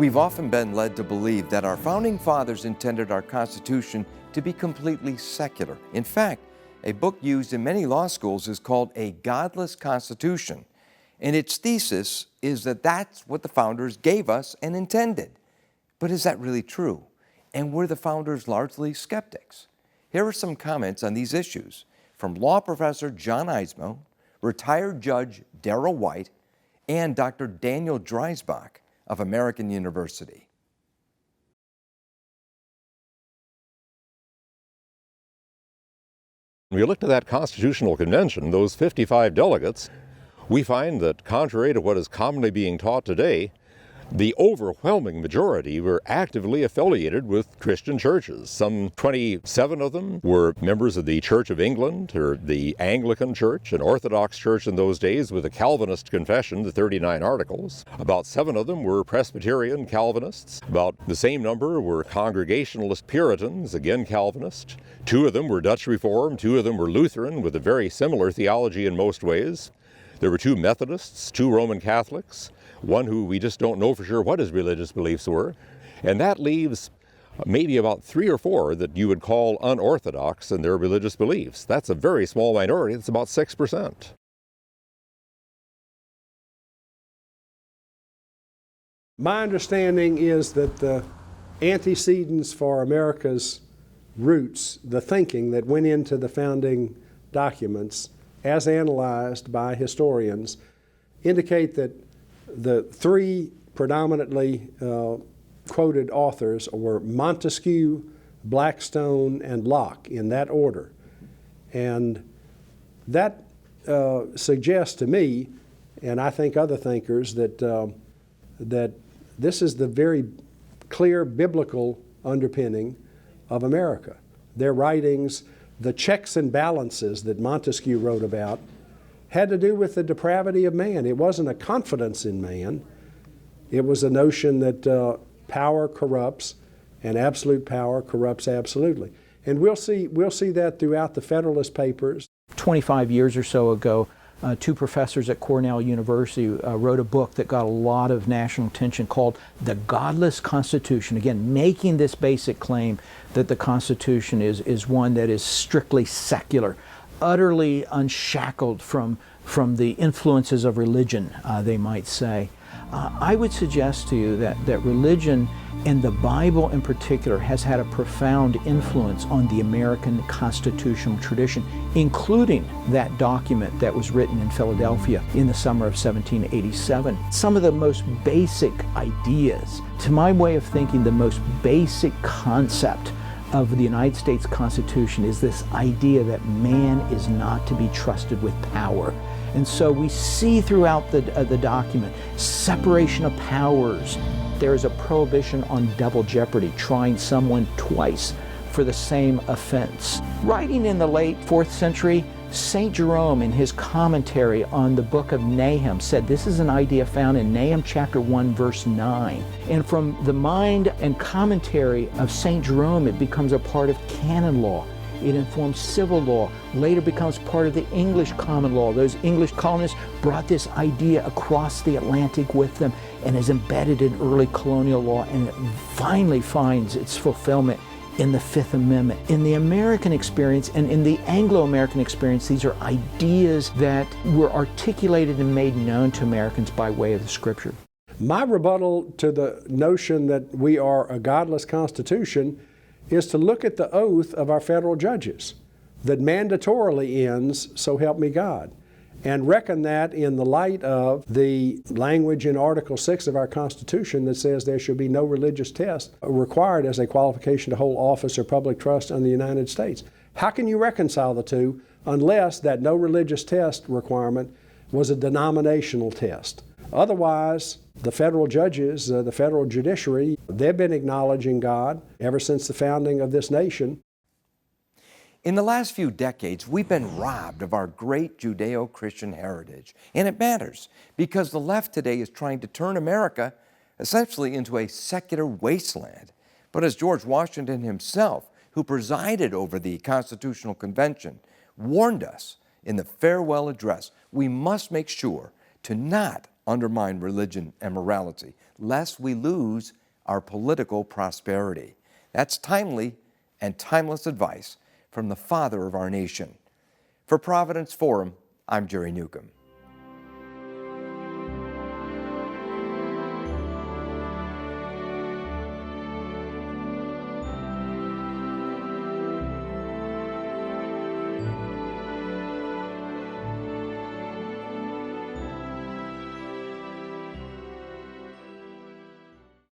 We've often been led to believe that our founding fathers intended our Constitution to be completely secular. In fact, a book used in many law schools is called A Godless Constitution, and its thesis is that that's what the founders gave us and intended. But is that really true? And were the founders largely skeptics? Here are some comments on these issues from law professor John Eidsmoe, retired Judge Darrel White, and Dr. Daniel Dreisbach of American University. When we look to that Constitutional Convention, those 55 delegates, we find that contrary to what is commonly being taught today, the overwhelming majority were actively affiliated with Christian churches. Some 27 of them were members of the Church of England, or the Anglican Church, an Orthodox church in those days with a Calvinist confession, the 39 Articles. About 7 of them were Presbyterian Calvinists. About the same number were Congregationalist Puritans, again Calvinist. 2 of them were Dutch Reformed, 2 of them were Lutheran, with a very similar theology in most ways. There were 2 Methodists, 2 Roman Catholics, one who we just don't know for sure what his religious beliefs were. And that leaves maybe about 3 or 4 that you would call unorthodox in their religious beliefs. That's a very small minority. It's about 6%. My understanding is that the antecedents for America's roots, the thinking that went into the founding documents, as analyzed by historians, indicate that the 3 predominantly quoted authors were Montesquieu, Blackstone, and Locke, in that order. And that suggests to me, and I think other thinkers, that this is the very clear biblical underpinning of America. Their writings, the checks and balances that Montesquieu wrote about, had to do with the depravity of man. It wasn't a confidence in man. It was a notion that power corrupts, and absolute power corrupts absolutely. And we'll see that throughout the Federalist Papers. 25 years or so ago, 2 professors at Cornell University wrote a book that got a lot of national attention called The Godless Constitution. Again, making this basic claim that the Constitution is one that is strictly secular, utterly unshackled from the influences of religion, they might say. I would suggest to you that religion, and the Bible in particular, has had a profound influence on the American constitutional tradition, including that document that was written in Philadelphia in the summer of 1787. Some of the most basic ideas, to my way of thinking, the most basic concept of the United States Constitution is this idea that man is not to be trusted with power. And so we see throughout the document separation of powers. There is a prohibition on double jeopardy, trying someone twice for the same offense. Writing in the late 4th century, St. Jerome, in his commentary on the book of Nahum, said this is an idea found in Nahum chapter 1, verse 9. And from the mind and commentary of St. Jerome, it becomes a part of canon law. It informs civil law, later becomes part of the English common law. Those English colonists brought this idea across the Atlantic with them and is embedded in early colonial law, and it finally finds its fulfillment in the 5th Amendment. In the American experience and in the Anglo-American experience, these are ideas that were articulated and made known to Americans by way of the Scripture. My rebuttal to the notion that we are a godless constitution is to look at the oath of our federal judges that mandatorily ends, "So help me God," and reckon that in the light of the language in Article 6 of our Constitution that says there should be no religious test required as a qualification to hold office or public trust in the United States. How can you reconcile the two unless that no religious test requirement was a denominational test? Otherwise, the federal judges, the federal judiciary, they've been acknowledging God ever since the founding of this nation. In the last few decades, we've been robbed of our great Judeo-Christian heritage. And it matters because the left today is trying to turn America essentially into a secular wasteland. But as George Washington himself, who presided over the Constitutional Convention, warned us in the farewell address, we must make sure to not undermine religion and morality, lest we lose our political prosperity. That's timely and timeless advice from the father of our nation. For Providence Forum, I'm Jerry Newcomb.